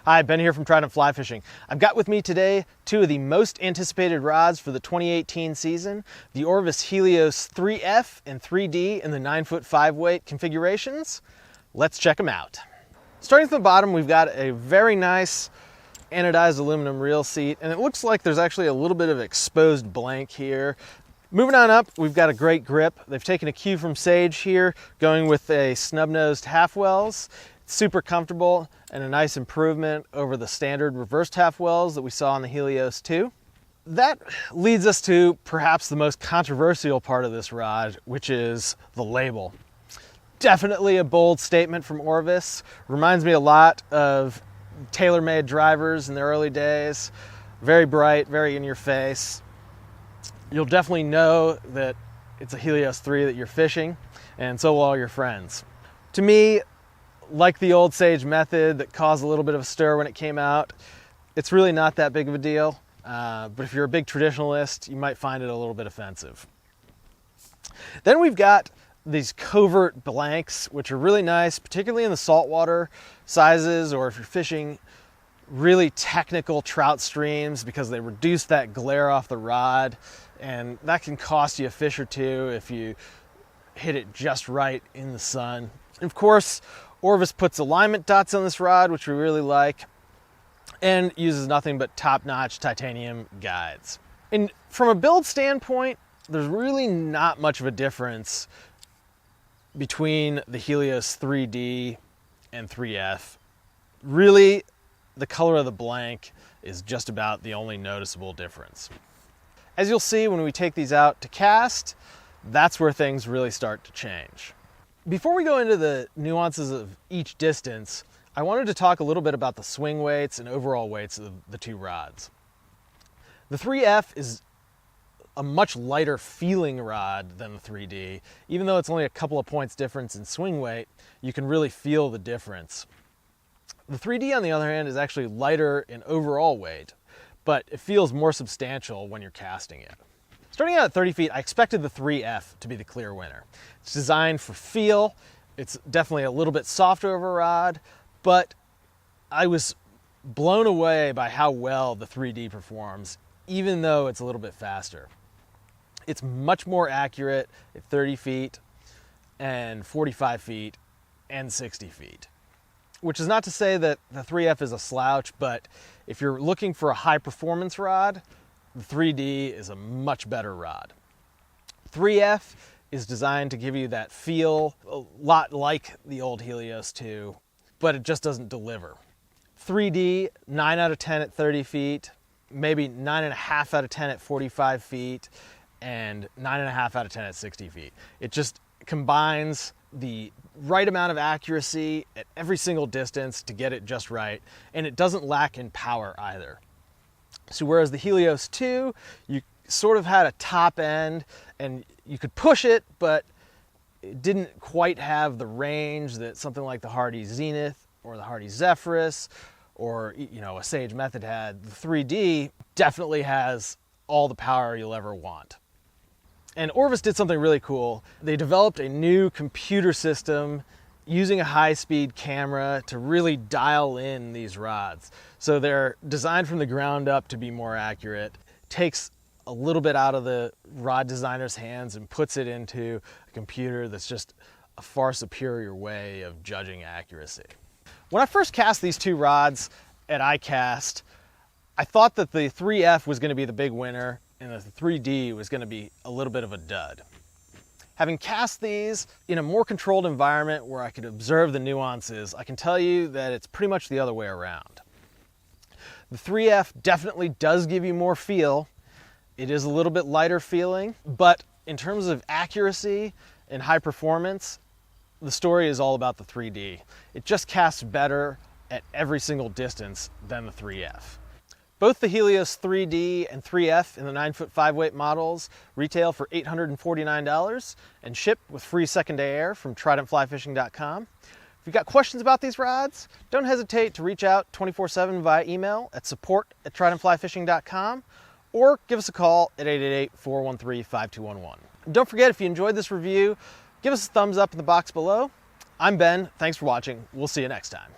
Hi, Ben here from Trident Fly Fishing. I've got with me today two of the most anticipated rods for the 2018 season, the Orvis Helios 3F and 3D in the 9-foot 5-weight configurations. Let's check them out. Starting from the bottom, we've got a very nice anodized aluminum reel seat, and it looks like there's actually a little bit of exposed blank here. Moving on up, we've got a great grip. They've taken a cue from Sage here, going with a snub-nosed half wells. It's super comfortable and a nice improvement over the standard reversed half wells that we saw on the Helios 2. That leads us to perhaps the most controversial part of this rod, which is the label. Definitely a bold statement from Orvis. Reminds me a lot of TaylorMade drivers in the early days. Very bright, very in your face. You'll definitely know that it's a Helios 3 that you're fishing, and so will all your friends. To me, like the old Sage method that caused a little bit of a stir when it came out, it's really not that big of a deal. But if you're a big traditionalist, you might find it a little bit offensive. Then we've got these Covert Blanks, which are really nice, particularly in the saltwater sizes, or if you're fishing really technical trout streams, because they reduce that glare off the rod, and that can cost you a fish or two if you hit it just right in the sun. And of course, Orvis puts alignment dots on this rod, which we really like, and uses nothing but top-notch titanium guides. And from a build standpoint, there's really not much of a difference between the Helios 3D and 3F. Really, the color of the blank is just about the only noticeable difference. As you'll see when we take these out to cast, that's where things really start to change. Before we go into the nuances of each distance, I wanted to talk a little bit about the swing weights and overall weights of the two rods. The 3F is a much lighter feeling rod than the 3D. Even though it's only a couple of points difference in swing weight, you can really feel the difference. The 3D, on the other hand, is actually lighter in overall weight, but it feels more substantial when you're casting it. Starting out at 30 feet, I expected the 3F to be the clear winner. It's designed for feel. It's definitely a little bit softer of a rod, but I was blown away by how well the 3D performs, even though it's a little bit faster. It's much more accurate at 30 feet and 45 feet and 60 feet. Which is not to say that the 3F is a slouch, but if you're looking for a high performance rod, the 3D is a much better rod. 3F is designed to give you that feel, a lot like the old Helios 2, but it just doesn't deliver. 3D, 9 out of 10 at 30 feet, maybe 9.5 out of 10 at 45 feet, and 9.5 out of 10 at 60 feet. It just combines the right amount of accuracy at every single distance to get it just right, and it doesn't lack in power either. So whereas the Helios 2, you sort of had a top end and you could push it, but it didn't quite have the range that something like the Hardy Zenith or the Hardy Zephyrus or a Sage Method had. The 3D definitely has all the power you'll ever want. And Orvis did something really cool. They developed a new computer system using a high-speed camera to really dial in these rods. So they're designed from the ground up to be more accurate. Takes a little bit out of the rod designer's hands and puts it into a computer that's just a far superior way of judging accuracy. When I first cast these two rods at iCast, I thought that the 3F was going to be the big winner and the 3D was going to be a little bit of a dud. Having cast these in a more controlled environment where I could observe the nuances, I can tell you that it's pretty much the other way around. The 3F definitely does give you more feel. It is a little bit lighter feeling, but in terms of accuracy and high performance, the story is all about the 3D. It just casts better at every single distance than the 3F. Both the Helios 3D and 3F in the 9-foot 5-weight models retail for $849 and ship with free second-day air from TridentFlyFishing.com. If you've got questions about these rods, don't hesitate to reach out 24/7 via email at support@TridentFlyFishing.com or give us a call at 888-413-5211. Don't forget, if you enjoyed this review, give us a thumbs up in the box below. I'm Ben, thanks for watching. We'll see you next time.